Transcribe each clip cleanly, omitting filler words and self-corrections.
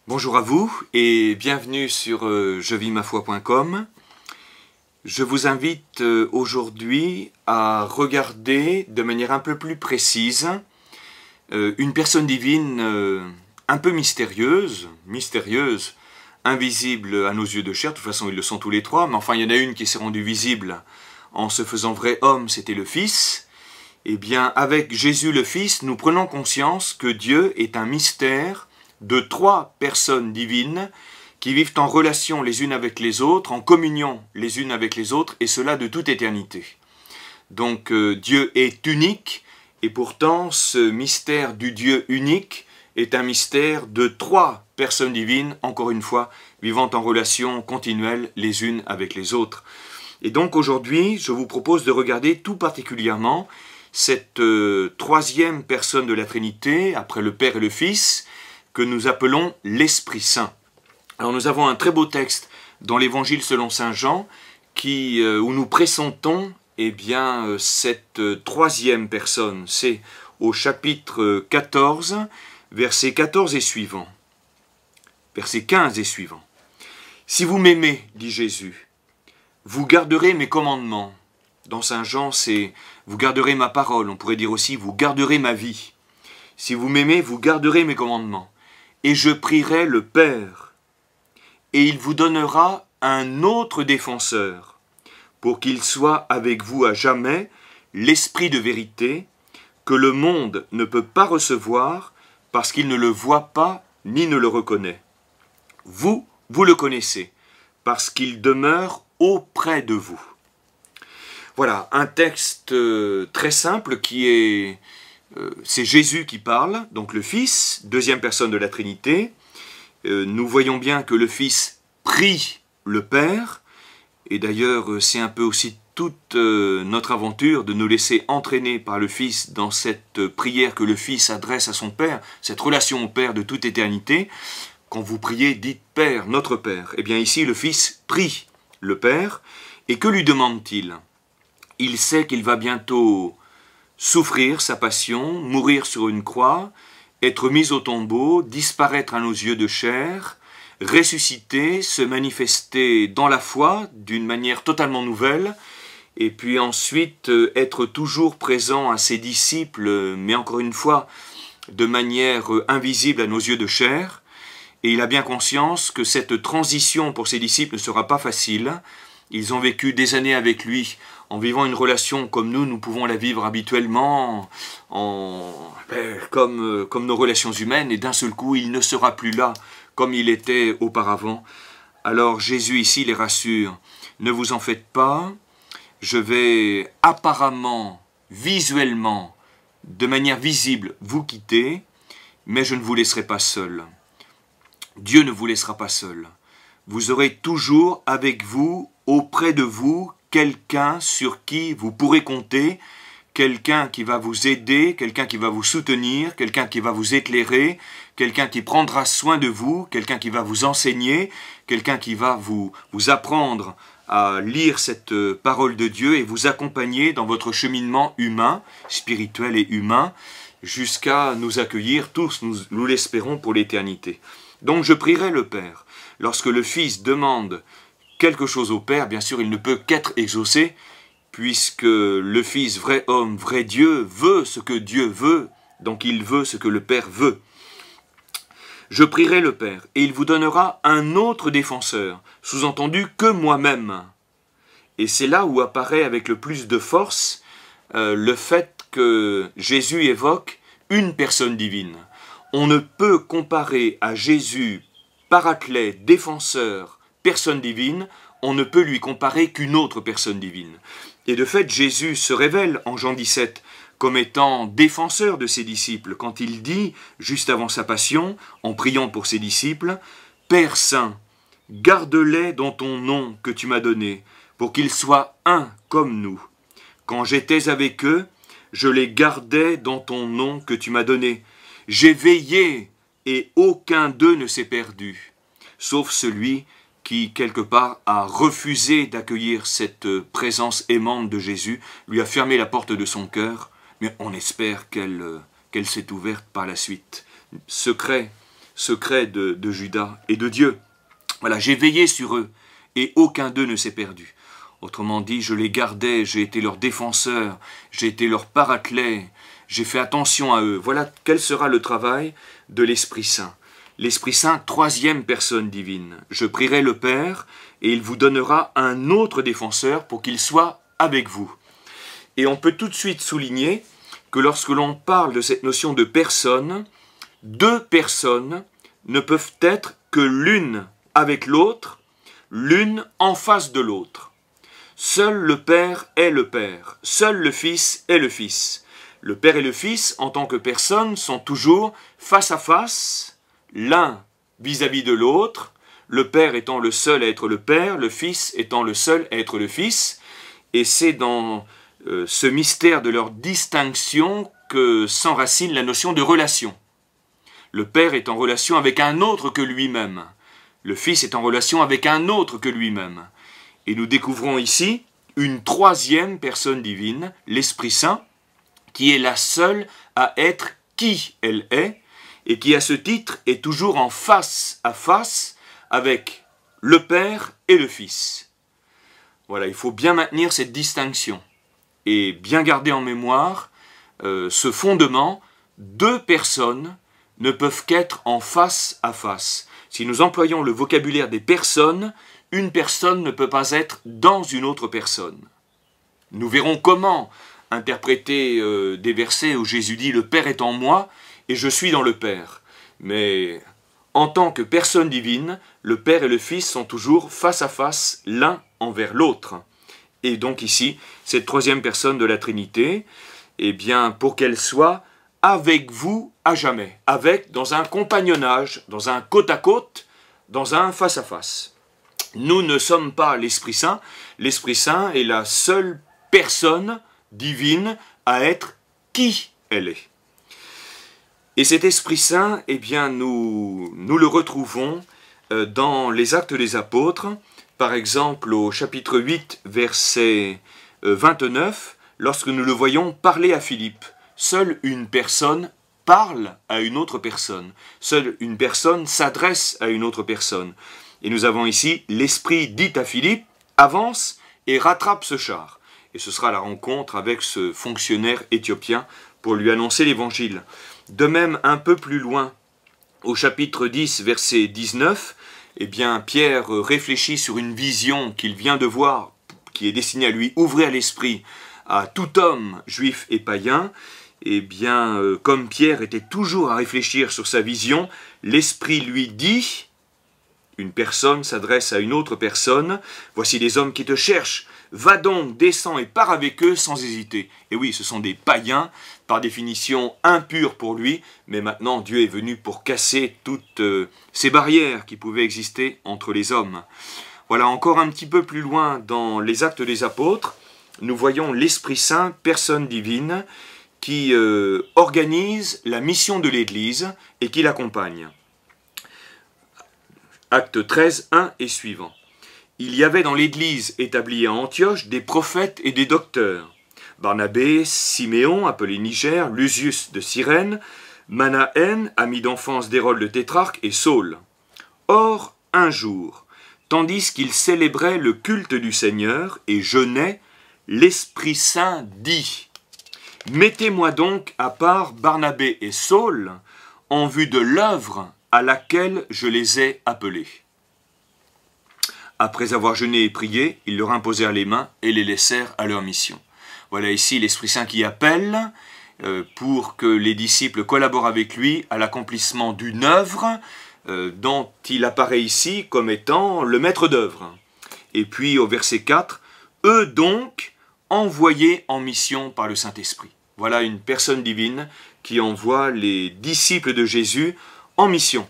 Bonjour à vous et bienvenue sur jevimafoi.com. Je vous invite aujourd'hui à regarder de manière un peu plus précise une personne divine un peu mystérieuse, invisible à nos yeux de chair, de toute façon ils le sont tous les trois, mais enfin il y en a une qui s'est rendue visible en se faisant vrai homme, c'était le Fils. Eh bien, avec Jésus le Fils, nous prenons conscience que Dieu est un mystère de trois personnes divines qui vivent en relation les unes avec les autres, en communion les unes avec les autres, et cela de toute éternité. Donc Dieu est unique, et pourtant ce mystère du Dieu unique est un mystère de trois personnes divines, encore une fois, vivant en relation continuelle les unes avec les autres. Et donc aujourd'hui, je vous propose de regarder tout particulièrement cette troisième personne de la Trinité, après le Père et le Fils, que nous appelons l'Esprit Saint. Alors nous avons un très beau texte dans l'Évangile selon saint Jean, où nous pressentons cette troisième personne. C'est au chapitre 14, versets 14 et suivants. Versets 15 et suivants. « Si vous m'aimez, dit Jésus, vous garderez mes commandements. » Dans saint Jean, c'est « vous garderez ma parole ». On pourrait dire aussi « vous garderez ma vie ». Si vous m'aimez, vous garderez mes commandements. Et je prierai le Père, et il vous donnera un autre défenseur, pour qu'il soit avec vous à jamais, l'Esprit de vérité, que le monde ne peut pas recevoir, parce qu'il ne le voit pas, ni ne le reconnaît. Vous le connaissez, parce qu'il demeure auprès de vous. Voilà, un texte très simple qui est... c'est Jésus qui parle, donc le Fils, deuxième personne de la Trinité. Nous voyons bien que le Fils prie le Père, et d'ailleurs c'est un peu aussi toute notre aventure de nous laisser entraîner par le Fils dans cette prière que le Fils adresse à son Père, cette relation au Père de toute éternité. Quand vous priez, dites « Père, notre Père ». Eh bien ici, le Fils prie le Père, et que lui demande-t-il? Il sait qu'il va bientôt souffrir sa passion, mourir sur une croix, être mis au tombeau, disparaître à nos yeux de chair, ressusciter, se manifester dans la foi d'une manière totalement nouvelle, et puis ensuite être toujours présent à ses disciples, mais encore une fois, de manière invisible à nos yeux de chair. Et il a bien conscience que cette transition pour ses disciples ne sera pas facile. Ils ont vécu des années avec lui, en vivant une relation comme nous pouvons la vivre habituellement, comme nos relations humaines, et d'un seul coup, il ne sera plus là comme il était auparavant. Alors Jésus ici les rassure, ne vous en faites pas, je vais apparemment, visuellement, de manière visible, vous quitter, mais je ne vous laisserai pas seul. Dieu ne vous laissera pas seul. Vous aurez toujours avec vous, auprès de vous, quelqu'un sur qui vous pourrez compter, quelqu'un qui va vous aider, quelqu'un qui va vous soutenir, quelqu'un qui va vous éclairer, quelqu'un qui prendra soin de vous, quelqu'un qui va vous enseigner, quelqu'un qui va vous apprendre à lire cette parole de Dieu et vous accompagner dans votre cheminement humain, spirituel et humain, jusqu'à nous accueillir tous, nous l'espérons, pour l'éternité. Donc je prierai le Père. Lorsque le Fils demande quelque chose au Père, bien sûr, il ne peut qu'être exaucé, puisque le Fils, vrai homme, vrai Dieu, veut ce que Dieu veut, donc il veut ce que le Père veut. Je prierai le Père, et il vous donnera un autre défenseur, sous-entendu que moi-même. Et c'est là où apparaît avec le plus de force le fait que Jésus évoque une personne divine. On ne peut comparer à Jésus, paraclet, défenseur, personne divine, on ne peut lui comparer qu'une autre personne divine. Et de fait, Jésus se révèle en Jean 17 comme étant défenseur de ses disciples, quand il dit, juste avant sa passion, en priant pour ses disciples, « Père Saint, garde-les dans ton nom que tu m'as donné, pour qu'ils soient un comme nous. Quand j'étais avec eux, je les gardais dans ton nom que tu m'as donné. J'ai veillé et aucun d'eux ne s'est perdu, sauf celui qui, quelque part, a refusé d'accueillir cette présence aimante de Jésus, lui a fermé la porte de son cœur, mais on espère qu'elle s'est ouverte par la suite. Secret secrets de Judas et de Dieu. Voilà, j'ai veillé sur eux, et aucun d'eux ne s'est perdu. Autrement dit, je les gardais, j'ai été leur défenseur, j'ai été leur paraclet, j'ai fait attention à eux. Voilà quel sera le travail de l'Esprit Saint. L'Esprit Saint, troisième personne divine. Je prierai le Père, et il vous donnera un autre défenseur pour qu'il soit avec vous. Et on peut tout de suite souligner que lorsque l'on parle de cette notion de personne, deux personnes ne peuvent être que l'une avec l'autre, l'une en face de l'autre. Seul le Père est le Père, seul le Fils est le Fils. Le Père et le Fils, en tant que personnes, sont toujours face à face, l'un vis-à-vis de l'autre, le Père étant le seul à être le Père, le Fils étant le seul à être le Fils, et c'est dans ce mystère de leur distinction que s'enracine la notion de relation. Le Père est en relation avec un autre que lui-même. Le Fils est en relation avec un autre que lui-même. Et nous découvrons ici une troisième personne divine, l'Esprit Saint, qui est la seule à être qui elle est, et qui à ce titre est toujours en face à face avec le Père et le Fils. Voilà, il faut bien maintenir cette distinction et bien garder en mémoire ce fondement. Deux personnes ne peuvent qu'être en face à face. Si nous employons le vocabulaire des personnes, une personne ne peut pas être dans une autre personne. Nous verrons comment interpréter des versets où Jésus dit « Le Père est en moi et je suis dans le Père ». Mais en tant que personne divine, le Père et le Fils sont toujours face à face l'un envers l'autre. Et donc ici, cette troisième personne de la Trinité, eh bien, pour qu'elle soit avec vous à jamais, avec, dans un compagnonnage, dans un côte à côte, dans un face à face. Nous ne sommes pas l'Esprit Saint. L'Esprit Saint est la seule personne divine à être qui elle est. Et cet Esprit Saint, eh bien, nous le retrouvons dans les Actes des Apôtres, par exemple au chapitre 8, verset 29, lorsque nous le voyons parler à Philippe. Seule une personne parle à une autre personne. Seule une personne s'adresse à une autre personne. Et nous avons ici l'Esprit dit à Philippe, avance et rattrape ce char. Et ce sera la rencontre avec ce fonctionnaire éthiopien pour lui annoncer l'Évangile. De même, un peu plus loin, au chapitre 10, verset 19, eh bien, Pierre réfléchit sur une vision qu'il vient de voir, qui est destinée à lui ouvrir l'esprit à tout homme, juif et païen. Eh bien, comme Pierre était toujours à réfléchir sur sa vision, l'Esprit lui dit, une personne s'adresse à une autre personne, « Voici des hommes qui te cherchent, va donc, descends et pars avec eux sans hésiter. » Et oui, ce sont des païens, par définition impurs pour lui, mais maintenant Dieu est venu pour casser toutes ces barrières qui pouvaient exister entre les hommes. Voilà, encore un petit peu plus loin dans les Actes des Apôtres, nous voyons l'Esprit Saint, personne divine, qui organise la mission de l'Église et qui l'accompagne. Acte 13, 1 et suivant. Il y avait dans l'Église établie à Antioche des prophètes et des docteurs. Barnabé, Siméon, appelé Niger, Lusius de Cyrène, Manaën, ami d'enfance d'Hérode le tétrarque, et Saul. Or, un jour, tandis qu'ils célébraient le culte du Seigneur et jeûnaient, l'Esprit Saint dit « Mettez-moi donc à part Barnabé et Saul en vue de l'œuvre à laquelle je les ai appelés. » Après avoir jeûné et prié, ils leur imposèrent les mains et les laissèrent à leur mission. Voilà ici l'Esprit Saint qui appelle pour que les disciples collaborent avec lui à l'accomplissement d'une œuvre dont il apparaît ici comme étant le maître d'œuvre. Et puis au verset 4, « Eux donc, envoyés en mission par le Saint-Esprit. » Voilà une personne divine qui envoie les disciples de Jésus en mission.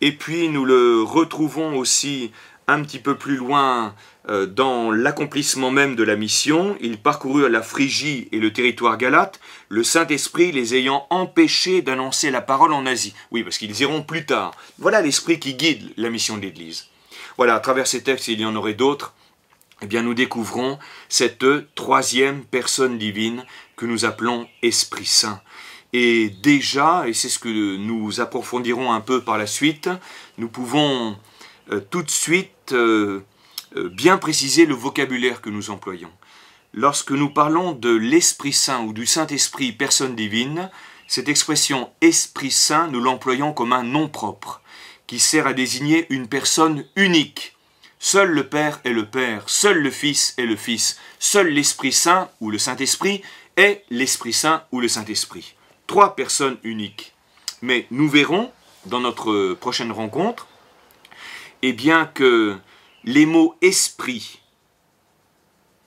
Et puis nous le retrouvons aussi un petit peu plus loin dans l'accomplissement même de la mission. Ils parcoururent la Phrygie et le territoire galate, le Saint-Esprit les ayant empêchés d'annoncer la parole en Asie. Oui, parce qu'ils iront plus tard. Voilà l'Esprit qui guide la mission de l'Église. Voilà, à travers ces textes, il y en aurait d'autres. Eh bien, nous découvrons cette troisième personne divine que nous appelons Esprit Saint. Et déjà, et c'est ce que nous approfondirons un peu par la suite, nous pouvons tout de suite bien préciser le vocabulaire que nous employons. Lorsque nous parlons de l'Esprit Saint ou du Saint-Esprit, personne divine, cette expression « Esprit Saint », nous l'employons comme un nom propre, qui sert à désigner une personne unique. Seul le Père est le Père, seul le Fils est le Fils, seul l'Esprit Saint ou le Saint-Esprit est l'Esprit Saint ou le Saint-Esprit. Trois personnes uniques. Mais nous verrons, dans notre prochaine rencontre, eh bien que les mots « esprit »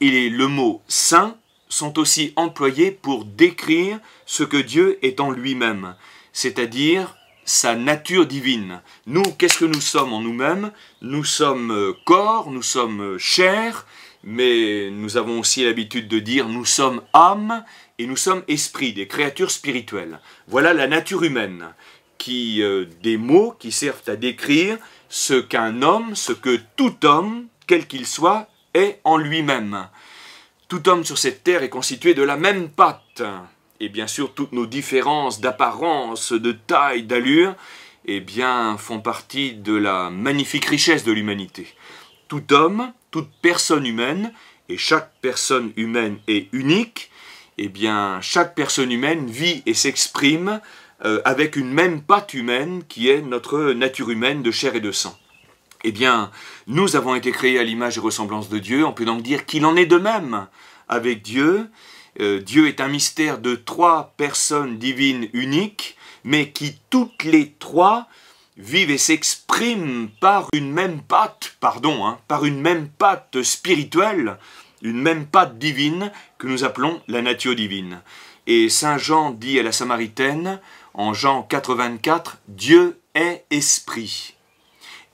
et le mot « saint » sont aussi employés pour décrire ce que Dieu est en lui-même, c'est-à-dire sa nature divine. Nous, qu'est-ce que nous sommes en nous-mêmes? Nous sommes corps, nous sommes chair, mais nous avons aussi l'habitude de dire nous sommes âme et nous sommes esprit, des créatures spirituelles. Voilà la nature humaine, des mots qui servent à décrire ce qu'un homme, ce que tout homme, quel qu'il soit, est en lui-même. Tout homme sur cette terre est constitué de la même pâte. Et bien sûr, toutes nos différences d'apparence, de taille, d'allure, eh bien, font partie de la magnifique richesse de l'humanité. Tout homme, toute personne humaine, et chaque personne humaine est unique, eh bien, chaque personne humaine vit et s'exprime avec une même pâte humaine qui est notre nature humaine de chair et de sang. Eh bien, nous avons été créés à l'image et ressemblance de Dieu, on peut donc dire qu'il en est de même avec Dieu. Dieu est un mystère de trois personnes divines uniques, mais qui toutes les trois vivent et s'expriment par une même pâte, par une même pâte spirituelle, une même pâte divine que nous appelons la nature divine. Et Saint Jean dit à la Samaritaine, en Jean 4,24, « Dieu est esprit ».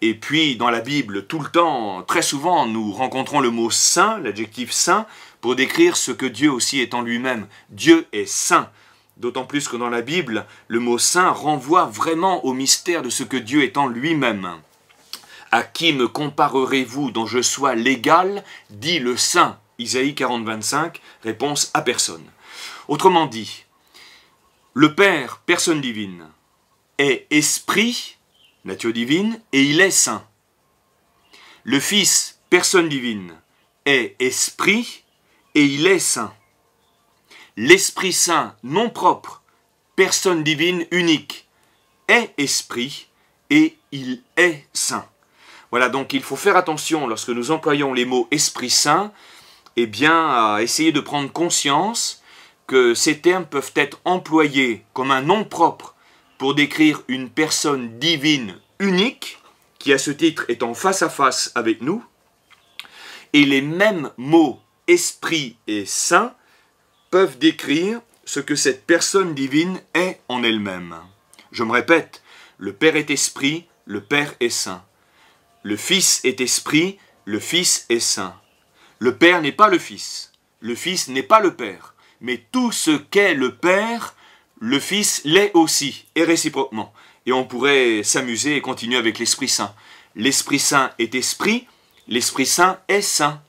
Et puis, dans la Bible, tout le temps, très souvent, nous rencontrons le mot « saint », l'adjectif « saint », pour décrire ce que Dieu aussi est en lui-même. Dieu est saint. D'autant plus que dans la Bible, le mot « saint » renvoie vraiment au mystère de ce que Dieu est en lui-même. « À qui me comparerez-vous dont je sois l'égal ?» dit le saint. Isaïe 40, 25, réponse à personne. Autrement dit, le Père, personne divine, est esprit, nature divine, et il est saint. Le Fils, personne divine, est esprit, et il est saint. L'Esprit Saint, non propre, personne divine unique, est esprit, et il est saint. Voilà, donc il faut faire attention lorsque nous employons les mots Esprit Saint, eh bien, à essayer de prendre conscience que ces termes peuvent être employés comme un nom propre pour décrire une personne divine unique, qui à ce titre est en face à face avec nous, et les mêmes mots esprit et saint peuvent décrire ce que cette personne divine est en elle-même. Je me répète, le Père est esprit, le Père est saint. Le Fils est esprit, le Fils est saint. Le Père n'est pas le Fils n'est pas le Père, mais tout ce qu'est le Père, le Fils l'est aussi, et réciproquement. Et on pourrait s'amuser et continuer avec l'Esprit Saint. L'Esprit Saint est esprit, l'Esprit Saint est saint.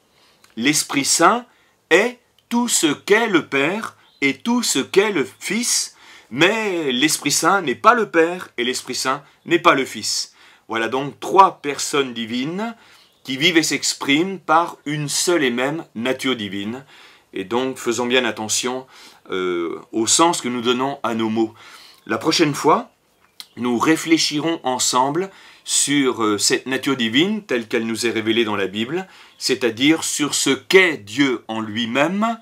L'Esprit Saint est tout ce qu'est le Père et tout ce qu'est le Fils, mais l'Esprit Saint n'est pas le Père et l'Esprit Saint n'est pas le Fils. Voilà donc trois personnes divines qui vivent et s'expriment par une seule et même nature divine. Et donc, faisons bien attention au sens que nous donnons à nos mots. La prochaine fois, nous réfléchirons ensemble sur cette nature divine telle qu'elle nous est révélée dans la Bible, c'est-à-dire sur ce qu'est Dieu en lui-même,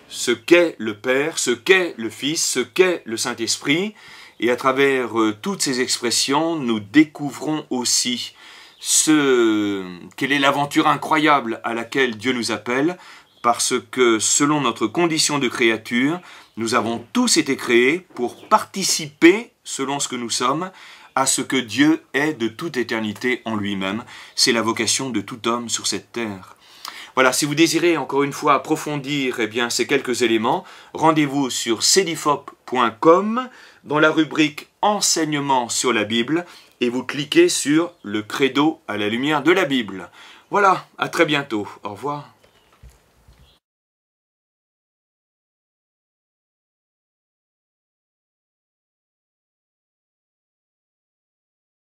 ce qu'est le Père, ce qu'est le Fils, ce qu'est le Saint-Esprit. Et à travers toutes ces expressions, nous découvrons aussi quelle est l'aventure incroyable à laquelle Dieu nous appelle, parce que selon notre condition de créature, nous avons tous été créés pour participer, selon ce que nous sommes, à ce que Dieu est de toute éternité en lui-même. C'est la vocation de tout homme sur cette terre. Voilà, si vous désirez encore une fois approfondir ces quelques éléments, rendez-vous sur cedifop.com dans la rubrique Enseignements sur la Bible et vous cliquez sur le credo à la lumière de la Bible. Voilà, à très bientôt. Au revoir.